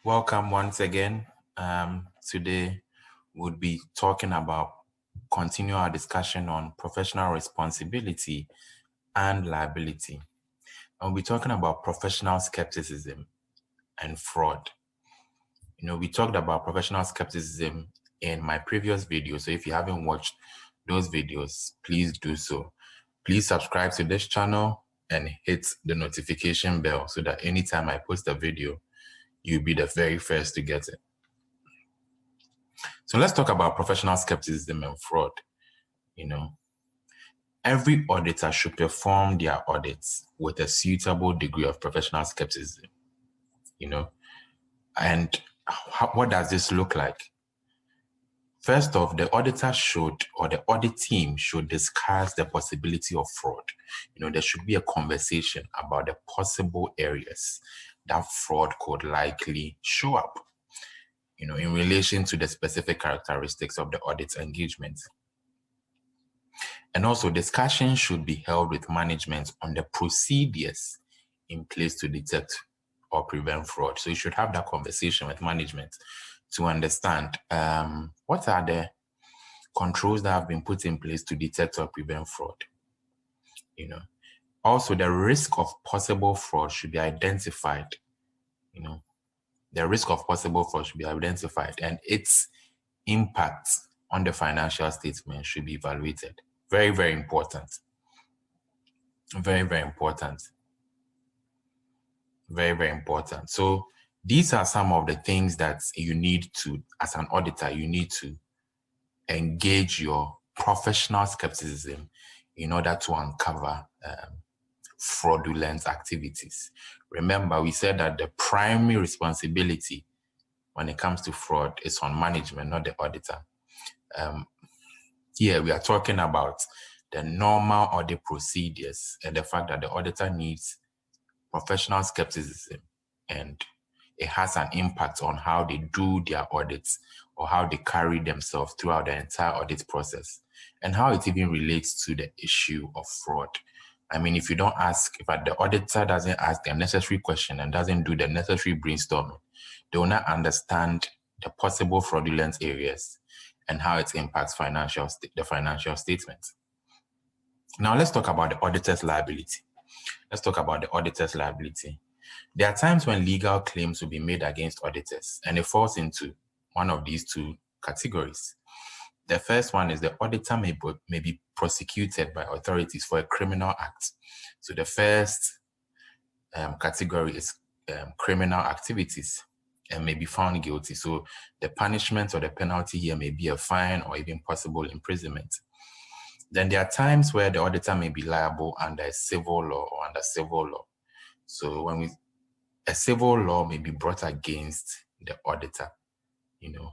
Welcome once again. Today we'll be continue our discussion on professional responsibility and liability. And we'll be talking about professional skepticism and fraud. We talked about professional skepticism in my previous video. So if you haven't watched those videos, please do so. Please subscribe to this channel and hit the notification bell so that anytime I post a video, you'll be the very first to get it. So let's talk about professional skepticism and fraud. Every auditor should perform their audits with a suitable degree of professional skepticism. And what does this look like? First off, the auditor or the audit team should discuss the possibility of fraud. There should be a conversation about the possible areas that fraud could likely show up, in relation to the specific characteristics of the audit engagement. And also, discussions should be held with management on the procedures in place to detect or prevent fraud. So you should have that conversation with management to understand what are the controls that have been put in place to detect or prevent fraud. Also, the risk of possible fraud should be identified. The risk of possible fraud should be identified, and its impact on the financial statement should be evaluated. Very, very important. Very, very important. Very, very important. So these are some of the things that you need to, as an auditor, you need to engage your professional skepticism in order to uncover fraudulent activities. Remember, we said that the primary responsibility when it comes to fraud is on management, not the auditor. Here we are talking about the normal audit procedures and the fact that the auditor needs professional skepticism, and it has an impact on how they do their audits or how they carry themselves throughout the entire audit process, and how it even relates to the issue of fraud. I mean, if the auditor doesn't ask the necessary question and doesn't do the necessary brainstorming, they will not understand the possible fraudulent areas and how it impacts the financial statement. Now, let's talk about the auditor's liability. There are times when legal claims will be made against auditors, and it falls into one of these two categories. The first one is the auditor may be prosecuted by authorities for a criminal act. So the first category is criminal activities and may be found guilty. So the punishment or the penalty here may be a fine or even possible imprisonment. Then there are times where the auditor may be liable under a civil law or under civil law. So a civil law may be brought against the auditor,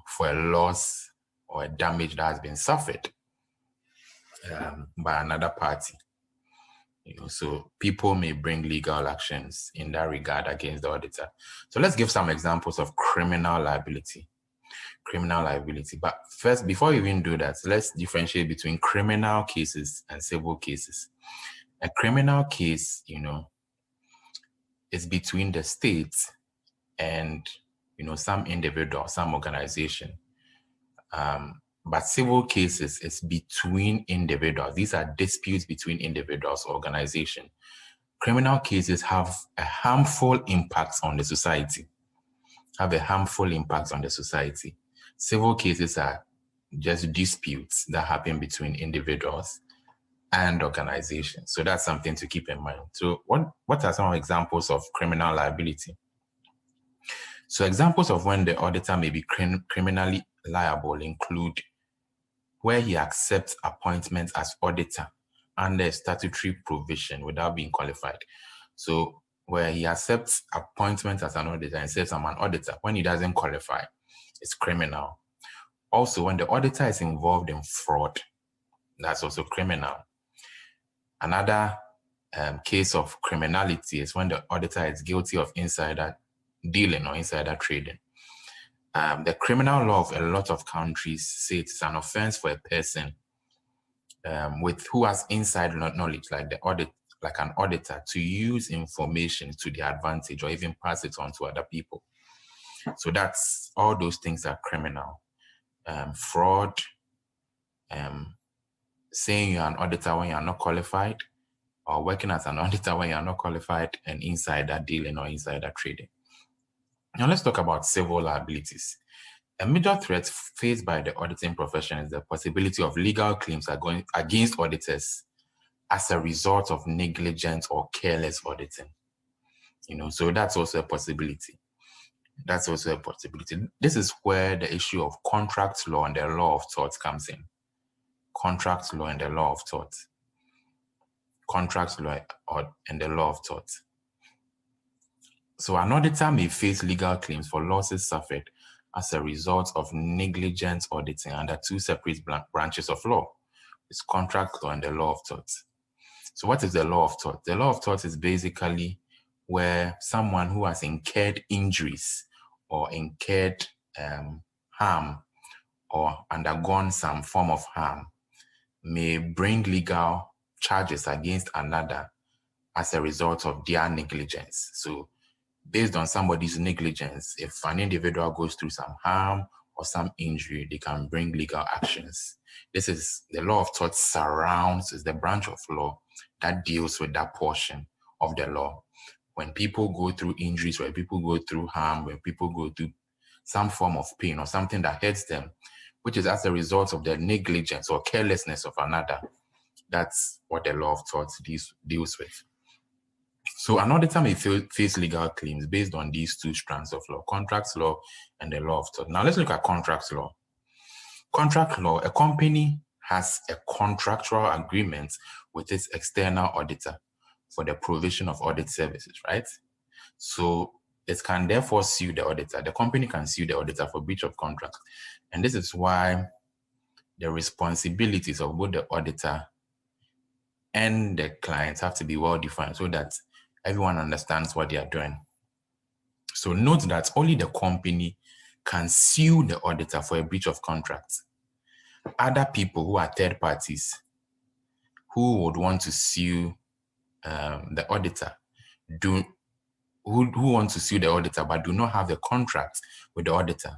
for a loss or a damage that has been suffered by another party. So people may bring legal actions in that regard against the auditor. So let's give some examples of criminal liability. But first, before we even do that, let's differentiate between criminal cases and civil cases. A criminal case, is between the state and, some individual, some organization. But civil cases is between individuals. These are disputes between individuals or organizations. Criminal cases have a harmful impact on the society. Civil cases are just disputes that happen between individuals and organizations. So that's something to keep in mind. So what are some examples of criminal liability? So examples of when the auditor may be criminally liable include where he accepts appointment as auditor under a statutory provision without being qualified. So where he accepts appointment as an auditor and says, I'm an auditor, when he doesn't qualify, it's criminal. Also, when the auditor is involved in fraud, that's also criminal. Another case of criminality is when the auditor is guilty of insider dealing or insider trading. The criminal law of a lot of countries say it's an offense for a person who has inside knowledge, like an auditor, to use information to their advantage or even pass it on to other people. So that's all those things are criminal. Fraud, saying you're an auditor when you're not qualified, or working as an auditor when you're not qualified, and insider dealing or insider trading. Now let's talk about civil liabilities. A major threat faced by the auditing profession is the possibility of legal claims against auditors as a result of negligent or careless auditing. So that's also a possibility. This is where the issue of contract law and the law of tort comes in. Contract law and the law of tort. Contract law and the law of tort. So an auditor may face legal claims for losses suffered as a result of negligent auditing under two separate branches of law. It's contract law and the law of tort. So what is the law of tort? The law of tort is basically where someone who has incurred injuries or incurred harm or undergone some form of harm may bring legal charges against another as a result of their negligence. So based on somebody's negligence, if an individual goes through some harm or some injury, they can bring legal actions. This is the law of tort is the branch of law that deals with that portion of the law. When people go through injuries, when people go through harm, when people go through some form of pain or something that hurts them, which is as a result of the negligence or carelessness of another, that's what the law of tort deals with. So an auditor may face legal claims based on these two strands of law, contract law and the law of tort. Now let's look at contract law. Contract law, a company has a contractual agreement with its external auditor for the provision of audit services, right? So it can therefore sue the auditor. The company can sue the auditor for breach of contract. And this is why the responsibilities of both the auditor and the clients have to be well defined so that everyone understands what they are doing. So note that only the company can sue the auditor for a breach of contract. Other people who are third parties who would want to sue the auditor who want to sue the auditor but do not have a contract with the auditor,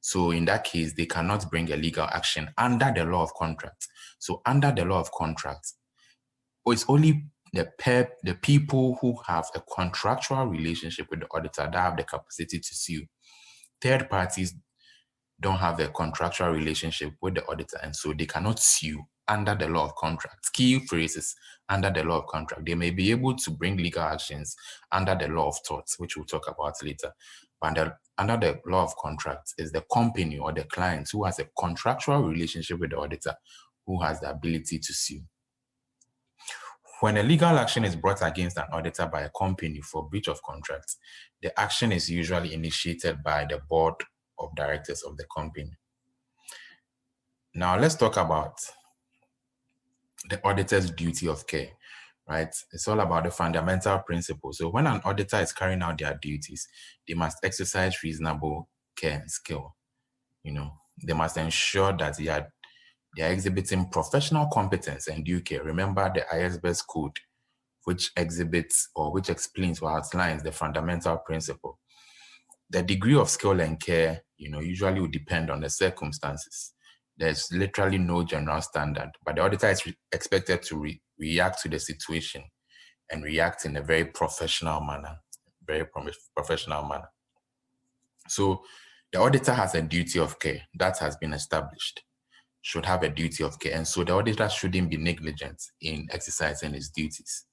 So in that case, they cannot bring a legal action under the law of contract. So under the law of contract, it's only the people who have a contractual relationship with the auditor that have the capacity to sue. Third parties don't have a contractual relationship with the auditor, and so they cannot sue under the law of contract. Key phrases under the law of contract. They may be able to bring legal actions under the law of torts, which we'll talk about later. But under the law of contract is the company or the client who has a contractual relationship with the auditor who has the ability to sue. When a legal action is brought against an auditor by a company for breach of contract, the action is usually initiated by the board of directors of the company. Now let's talk about the auditor's duty of care, right? It's all about the fundamental principles. So when an auditor is carrying out their duties, they must exercise reasonable care and skill. They must ensure that they are exhibiting professional competence and due care. Remember the ISBES code, which exhibits or which explains or outlines the fundamental principle. The degree of skill and care, usually will depend on the circumstances. There's literally no general standard, but the auditor is expected to react to the situation and react in a very professional manner, So the auditor has a duty of care that has been established, should have a duty of care. And so the auditor shouldn't be negligent in exercising his duties.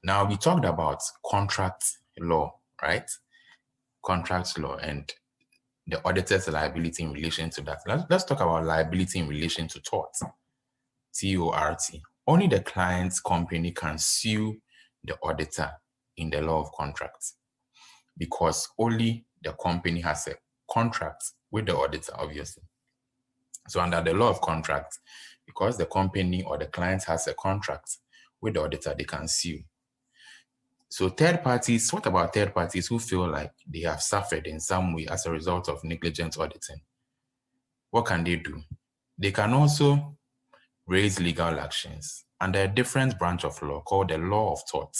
Now we talked about contract law, right? Contract law and the auditor's liability in relation to that. Let's talk about liability in relation to tort, T-O-R-T. Only the client's company can sue the auditor in the law of contracts because only the company has a contract with the auditor, obviously. So under the law of contracts, because the company or the client has a contract with the auditor, they can sue. So third parties, what about third parties who feel like they have suffered in some way as a result of negligent auditing? What can they do? They can also raise legal actions under a different branch of law called the law of tort.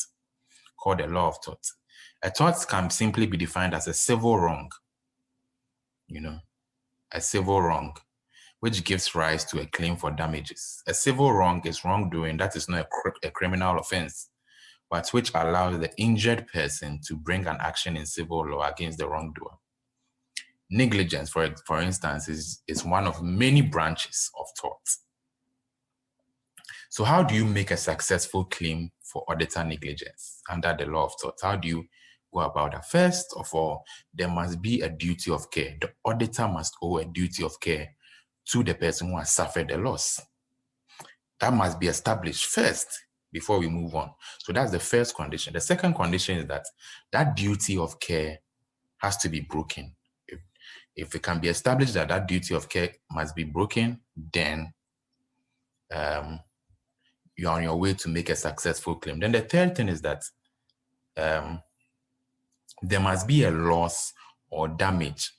A tort can simply be defined as a civil wrong, a civil wrong, which gives rise to a claim for damages. A civil wrong is wrongdoing that is not a criminal offense, but which allows the injured person to bring an action in civil law against the wrongdoer. Negligence, for instance, is one of many branches of tort. So how do you make a successful claim for auditor negligence under the law of tort? How do you go about that? First of all, there must be a duty of care. The auditor must owe a duty of care to the person who has suffered the loss. That must be established first before we move on. So that's the first condition. The second condition is that that duty of care has to be broken. If it can be established that that duty of care must be broken, then you're on your way to make a successful claim. Then the third thing is that there must be a loss or damage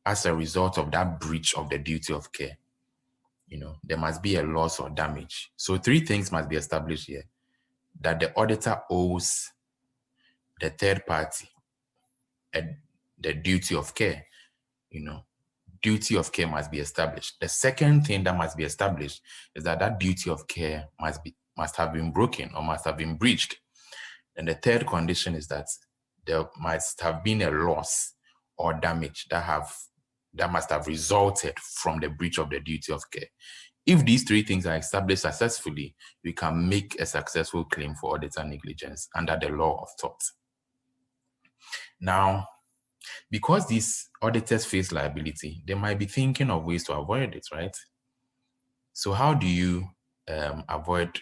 as a result of that breach of the duty of care. There must be a loss or damage. So three things must be established here: that the auditor owes the third party the duty of care. Duty of care must be established. The second thing that must be established is that that duty of care must have been broken or must have been breached. And the third condition is that there must have been a loss or damage that must have resulted from the breach of the duty of care. If these three things are established successfully, we can make a successful claim for auditor negligence under the law of tort. Now, because these auditors face liability, they might be thinking of ways to avoid it, right? So how do you avoid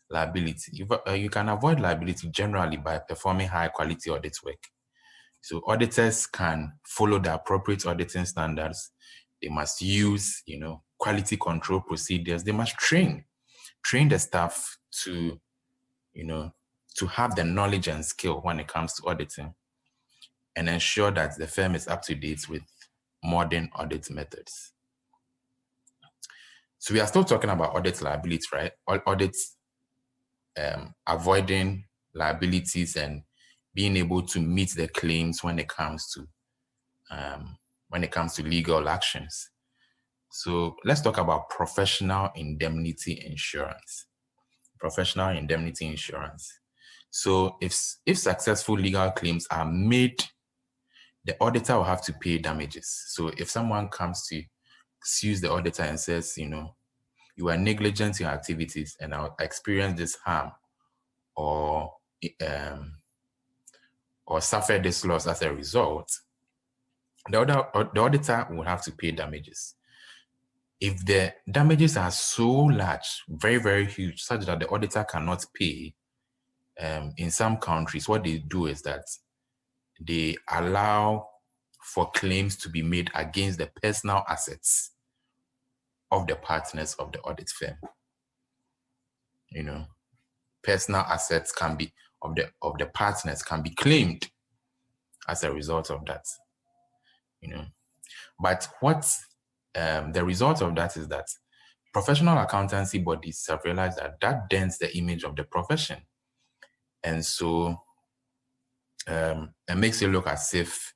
liability? You can avoid liability generally by performing high quality audit work. So auditors can follow the appropriate auditing standards. They must use, quality control procedures. They must train the staff to have the knowledge and skill when it comes to auditing, and ensure that the firm is up to date with modern audit methods. So we are still talking about audit liabilities, right? Audits, avoiding liabilities and being able to meet the claims when it comes to legal actions. So let's talk about professional indemnity insurance. Professional indemnity insurance. So if successful legal claims are made, the auditor will have to pay damages. So if someone comes to sues the auditor and says, you are negligent in your activities and I experienced this harm or suffer this loss as a result, the auditor will have to pay damages. If the damages are so large, very, very huge, such that the auditor cannot pay, in some countries, what they do is that they allow for claims to be made against the personal assets of the partners of the audit firm. Personal assets can be of the partners can be claimed as a result of that. But what the result of that is that professional accountancy bodies have realized that dents the image of the profession, and so it makes it look as if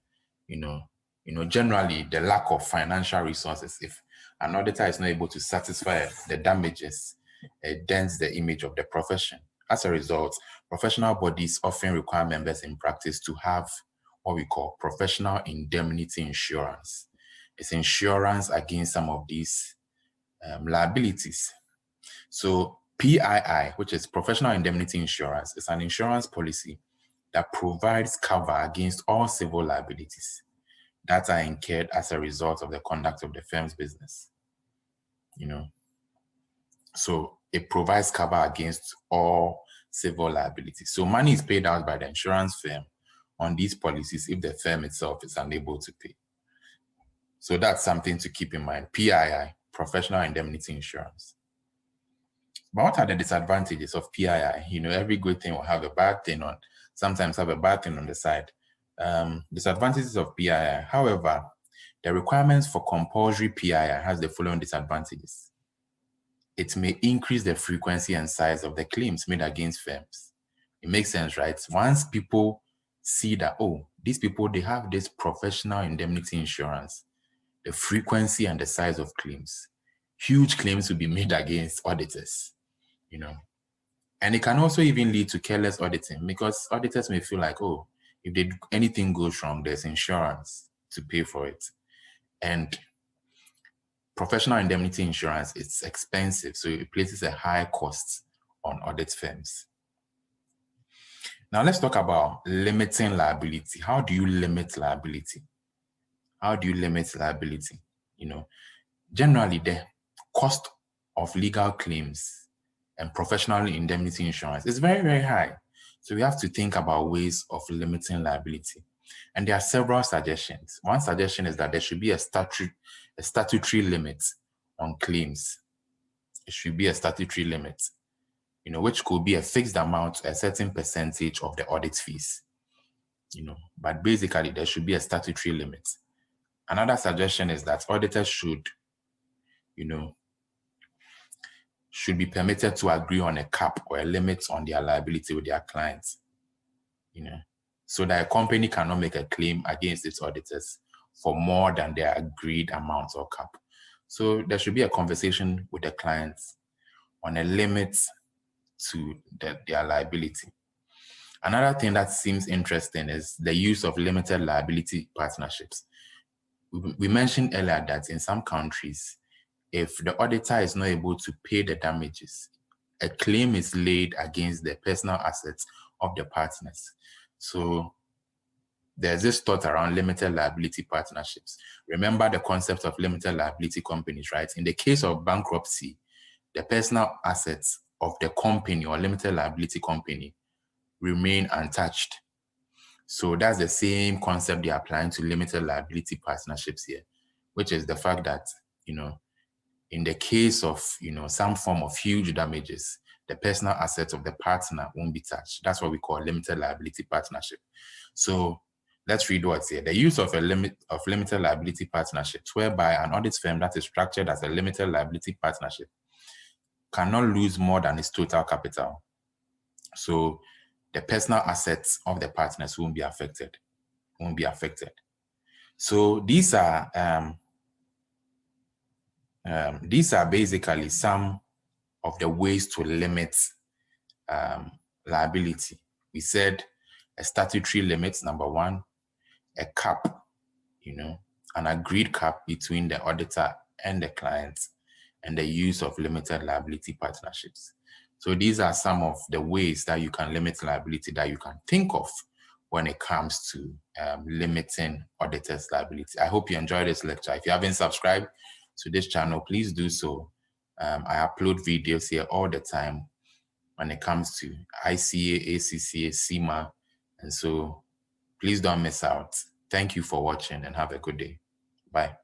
generally the lack of financial resources, if an auditor is not able to satisfy the damages, it dents the image of the profession. As a result, professional bodies often require members in practice to have what we call professional indemnity insurance. It's insurance against some of these liabilities. So PII, which is professional indemnity insurance, is an insurance policy that provides cover against all civil liabilities that are incurred as a result of the conduct of the firm's business. So it provides cover against all civil liabilities. So money is paid out by the insurance firm on these policies if the firm itself is unable to pay. So that's something to keep in mind. PII, professional indemnity insurance. But what are the disadvantages of PII? Every good thing will have a bad thing sometimes have a bad thing on the side. Disadvantages of PII. However, the requirements for compulsory PII has the following disadvantages. It may increase the frequency and size of the claims made against firms. It makes sense, right? Once people see that, oh, these people, they have this professional indemnity insurance, the frequency and the size of claims. Huge claims will be made against auditors, you know. And it can also even lead to careless auditing, because auditors may feel like, oh, if anything goes wrong, there's insurance to pay for it. And professional indemnity insurance, it's expensive, so it places a high cost on audit firms. Now let's talk about limiting liability. How do you limit liability? How do you limit liability? You know, generally the cost of legal claims and professional indemnity insurance is very, very high. So we have to think about ways of limiting liability. And there are several suggestions. One suggestion is that there should be a statutory limit on claims. It should be a statutory limit, you know, which could be a fixed amount, a certain percentage of the audit fees, you know, but basically there should be a statutory limit. Another suggestion is that auditors should, you know, should be permitted to agree on a cap or a limit on their liability with their clients, you know, so that a company cannot make a claim against its auditors for more than their agreed amount or cap. So there should be a conversation with the clients on a limit to their liability. Another thing that seems interesting is the use of limited liability partnerships. We mentioned earlier that in some countries, if the auditor is not able to pay the damages, a claim is laid against the personal assets of the partners. So there's this thought around limited liability partnerships. Remember the concept of limited liability companies, right? In the case of bankruptcy, the personal assets of the company or limited liability company remain untouched. So that's the same concept they're applying to limited liability partnerships here, which is the fact that, you know, in the case of, you know, some form of huge damages, the personal assets of the partner won't be touched. That's what we call limited liability partnership. So let's read what's here. The use of limited liability partnerships, whereby an audit firm that is structured as a limited liability partnership cannot lose more than its total capital. So the personal assets of the partners won't be affected. So these are basically some of the ways to limit liability. We said a statutory limit, number one, a cap, you know, an agreed cap between the auditor and the client, and the use of limited liability partnerships. So these are some of the ways that you can limit liability that you can think of when it comes to limiting auditors' liability. I hope you enjoyed this lecture. If you haven't subscribed to this channel, please do so. I upload videos here all the time when it comes to ICA, ACCA, CIMA, and so please don't miss out. Thank you for watching and have a good day. Bye.